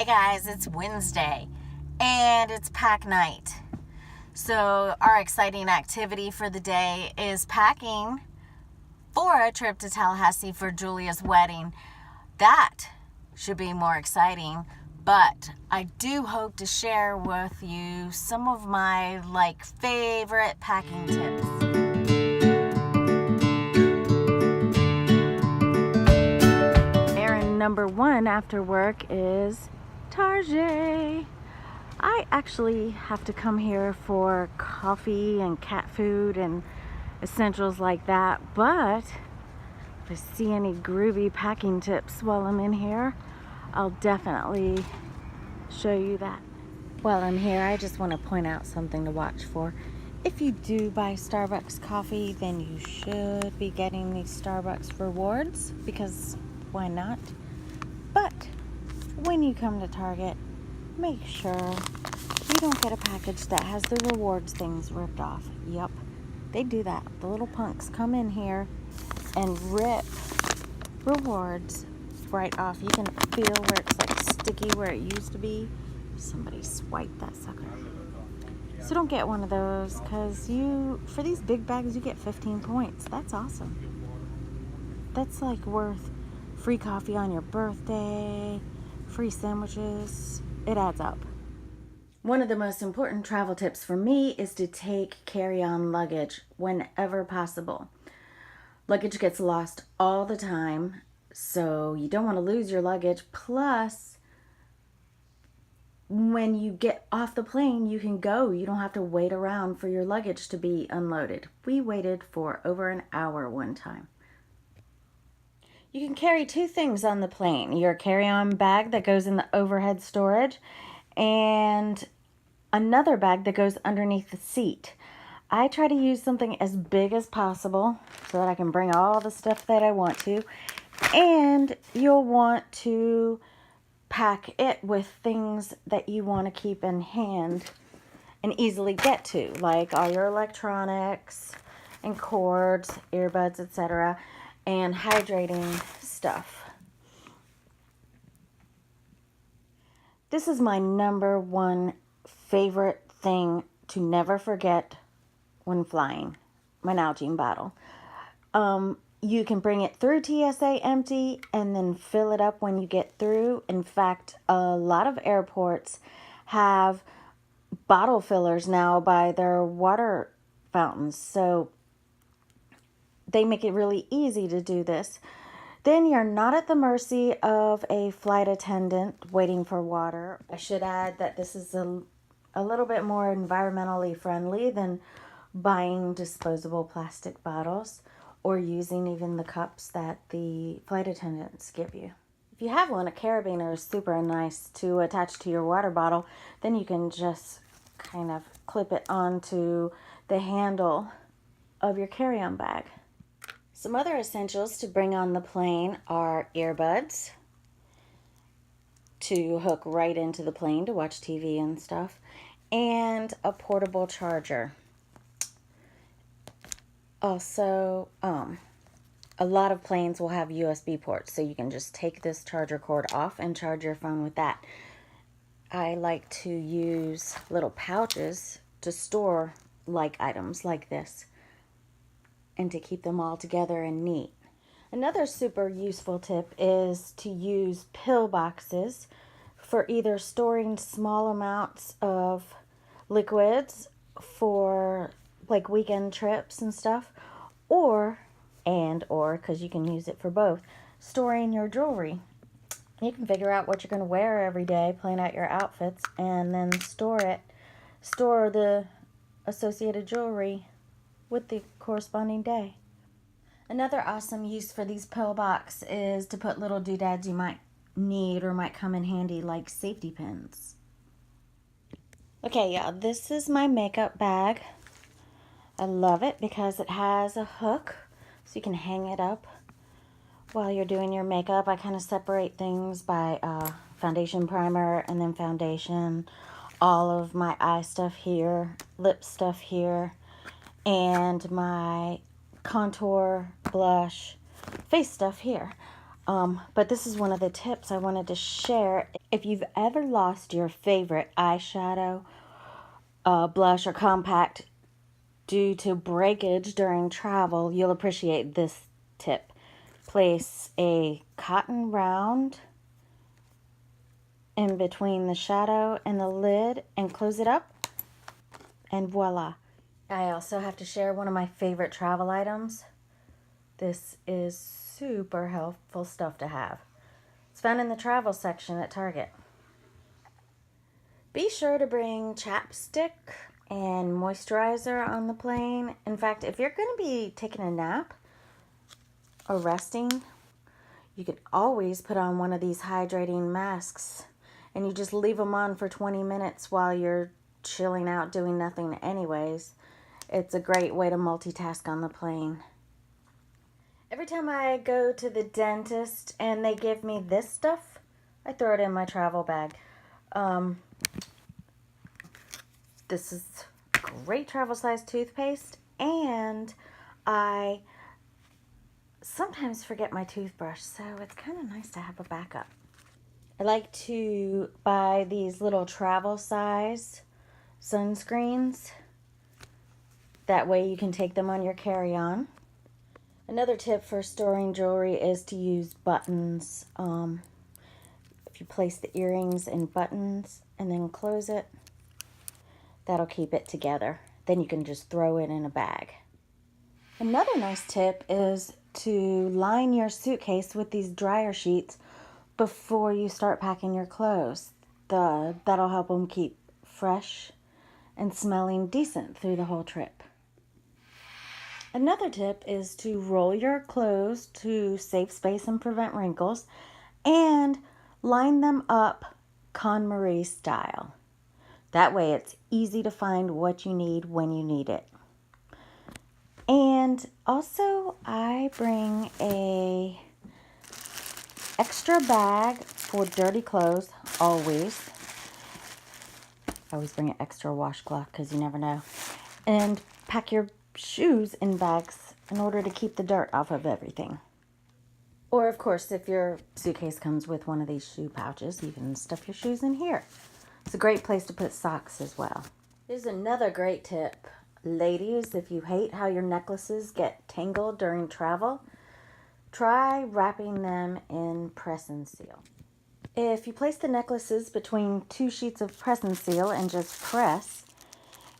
Hey guys, it's Wednesday and it's pack night. So our exciting activity for the day is packing for a trip to Tallahassee for Julia's wedding. That should be more exciting, but I do hope to share with you some of my favorite packing tips. Errand number one after work is Target. I actually have to come here for coffee and cat food and essentials like that, but if I see any groovy packing tips while I'm in here, I'll definitely show you that. While I'm here, I just want to point out something to watch for. If you do buy Starbucks coffee, then you should be getting these Starbucks rewards, because why not? But when you come to Target, make sure you don't get a package that has the rewards things ripped off. Yup, they do that. The little punks come in here and rip rewards right off. You can feel where it's sticky where it used to be. Somebody swiped that sucker. So don't get one of those, because for these big bags you get 15 points. That's awesome. That's worth free coffee on your birthday, free sandwiches. It adds up. One of the most important travel tips for me is to take carry-on luggage whenever possible. Luggage gets lost all the time, so you don't want to lose your luggage. Plus, when you get off the plane, you can go. You don't have to wait around for your luggage to be unloaded. We waited for over an hour one time. You can carry two things on the plane: your carry-on bag that goes in the overhead storage and another bag that goes underneath the seat. I try to use something as big as possible so that I can bring all the stuff that I want to, and you'll want to pack it with things that you want to keep in hand and easily get to, like all your electronics and cords, earbuds, etc., and hydrating stuff. This is my number one favorite thing to never forget when flying: my Nalgene bottle. You can bring it through TSA empty and then fill it up when you get through. In fact, a lot of airports have bottle fillers now by their water fountains, so they make it really easy to do this. Then you're not at the mercy of a flight attendant waiting for water. I should add that this is a little bit more environmentally friendly than buying disposable plastic bottles or using even the cups that the flight attendants give you. If you have one, a carabiner is super nice to attach to your water bottle. Then you can just kind of clip it onto the handle of your carry-on bag. Some other essentials to bring on the plane are earbuds to hook right into the plane to watch TV and stuff, and a portable charger. Also, a lot of planes will have USB ports, so you can just take this charger cord off and charge your phone with that. I like to use little pouches to store items like this and to keep them all together and neat. Another super useful tip is to use pill boxes for either storing small amounts of liquids for weekend trips and stuff, or because you can use it for both, storing your jewelry. You can figure out what you're going to wear every day, plan out your outfits, and then store the associated jewelry with the corresponding day. Another awesome use for these pill box is to put little doodads you might need or might come in handy, like safety pins. Okay, yeah, this is my makeup bag. I love it because it has a hook so you can hang it up while you're doing your makeup. I kind of separate things by foundation, primer, and then foundation. All of my eye stuff here, lip stuff here, and my contour, blush, face stuff here. But this is one of the tips I wanted to share. If you've ever lost your favorite eyeshadow, blush, or compact due to breakage during travel, you'll appreciate this tip. Place a cotton round in between the shadow and the lid and close it up, and voila. I also have to share one of my favorite travel items. This is super helpful stuff to have. It's found in the travel section at Target. Be sure to bring chapstick and moisturizer on the plane. In fact, if you're going to be taking a nap or resting, you can always put on one of these hydrating masks, and you just leave them on for 20 minutes while you're chilling out doing nothing anyways. It's a great way to multitask on the plane. Every time I go to the dentist and they give me this stuff, I throw it in my travel bag. This is great travel size toothpaste, and I sometimes forget my toothbrush, so it's kind of nice to have a backup. I like to buy these little travel size sunscreens. That way you can take them on your carry-on. Another tip for storing jewelry is to use buttons. If you place the earrings in buttons and then close it, that'll keep it together. Then you can just throw it in a bag. Another nice tip is to line your suitcase with these dryer sheets before you start packing your clothes. That'll help them keep fresh and smelling decent through the whole trip. Another tip is to roll your clothes to save space and prevent wrinkles, and line them up KonMari style. That way it's easy to find what you need when you need it. And also I bring a extra bag for dirty clothes, always. I always bring an extra washcloth because you never know. And pack your shoes in bags in order to keep the dirt off of everything. Or of course, if your suitcase comes with one of these shoe pouches, you can stuff your shoes in here. It's a great place to put socks as well. Here's another great tip. Ladies, if you hate how your necklaces get tangled during travel, try wrapping them in press and seal. If you place the necklaces between 2 sheets of press and seal and just press,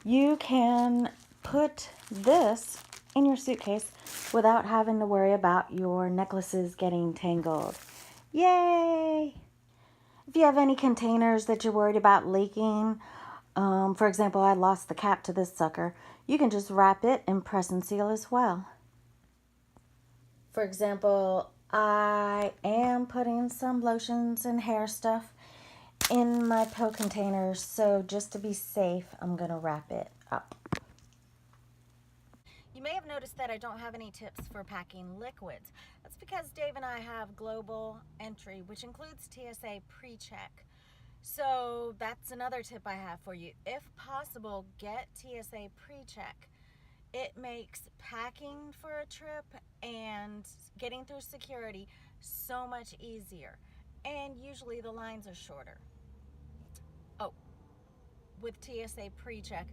you can put this in your suitcase without having to worry about your necklaces getting tangled. Yay! If you have any containers that you're worried about leaking, for example, I lost the cap to this sucker, you can just wrap it and press and seal as well. For example, I am putting some lotions and hair stuff in my pill containers, so just to be safe, I'm going to wrap it up. You may have noticed that I don't have any tips for packing liquids. That's because Dave and I have global entry, which includes TSA pre-check. So that's another tip I have for you. If possible, get TSA pre-check. It makes packing for a trip and getting through security so much easier. And usually the lines are shorter. Oh, with TSA pre-check,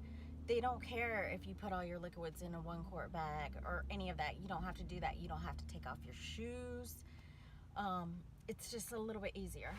they don't care if you put all your liquids in a 1-quart bag or any of that. You don't have to do that. You don't have to take off your shoes. It's just a little bit easier.